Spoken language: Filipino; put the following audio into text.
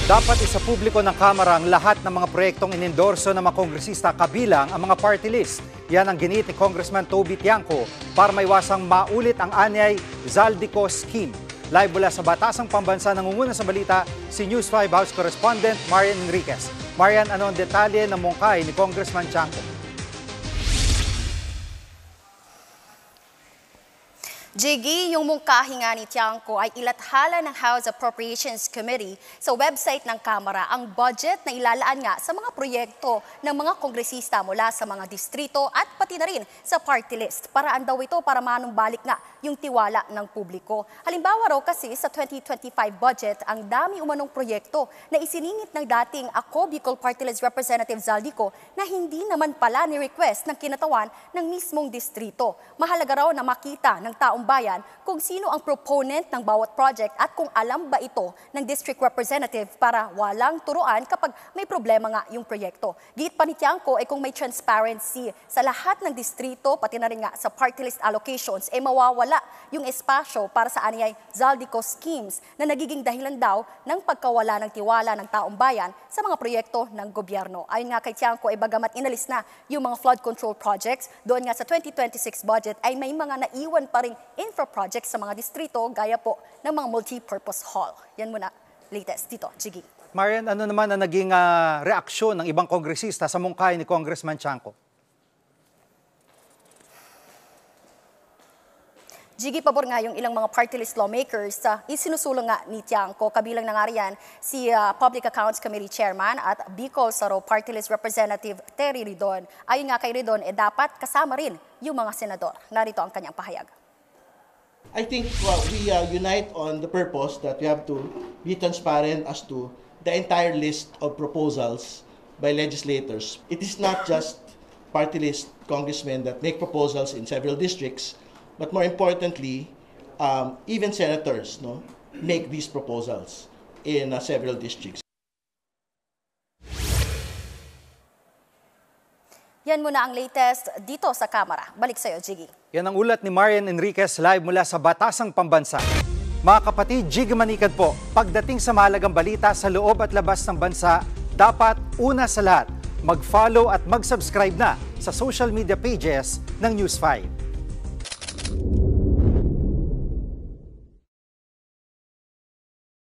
Dapat isapubliko ng Kamara ang lahat ng mga proyektong inendorso ng mga kongresista kabilang ang mga party list. Yan ang giniit ni Congressman Toby Tiangco para maiwasang maulit ang anyay Zaldico scheme. Live mula sa Batasang Pambansa, nangunguna sa balita si News 5 House Correspondent Marian Enriquez. Marian, ano ang detalye ng mungkahi ni Congressman Tiangco? Jiggy, yung mungkahi nga ni Tiangco ay ilathala ng House Appropriations Committee sa website ng Kamara ang budget na ilalaan nga sa mga proyekto ng mga kongresista mula sa mga distrito at pati na rin sa party list. Paraan daw ito para manumbalik nga yung tiwala ng publiko. Halimbawa raw kasi sa 2025 budget, ang dami umanong proyekto na isiningit ng dating Ako Bicol Party List Representative Zaldico na hindi naman pala ni-request ng kinatawan ng mismong distrito. Mahalaga raw na makita ng taong bayan kung sino ang proponent ng bawat project at kung alam ba ito ng district representative para walang turuan kapag may problema nga yung proyekto. Giit pa ni Tiangco ay kung may transparency sa lahat ng distrito pati na rin nga sa party list allocations mawawala yung espasyo para sa anyay Zaldico schemes na nagiging dahilan daw ng pagkawala ng tiwala ng taong bayan sa mga proyekto ng gobyerno. Ayon nga kay Tiangco ay bagamat inalis na yung mga flood control projects, doon nga sa 2026 budget ay may mga naiwan pa ring infra projects sa mga distrito gaya po ng mga multi-purpose hall. Yan muna, latest dito, Jiggy. Marian, ano naman ang naging reaksyon ng ibang kongresista sa mungkahi ni Congressman Tiangco? Jiggy, pabor nga yung ilang mga party list lawmakers isinusulong nga ni Tiangco. Kabilang na nga riyan si Public Accounts Committee Chairman at Bicol Saro Party List Representative Terry Ridon. Ayon nga kay Ridon, dapat kasama rin yung mga senador. Narito ang kanyang pahayag. I think we unite on the purpose that we have to be transparent as to the entire list of proposals by legislators. It is not just party list congressmen that make proposals in several districts, but more importantly, even senators make these proposals in several districts. Yan muna ang latest dito sa Kamara. Balik sa'yo, Jiggy. Yan ang ulat ni Marian Enriquez live mula sa Batasang Pambansa. Mga kapatid, Jiggy Manikad po, pagdating sa mahalagang balita sa loob at labas ng bansa, dapat una sa lahat, mag-follow at mag-subscribe na sa social media pages ng News 5.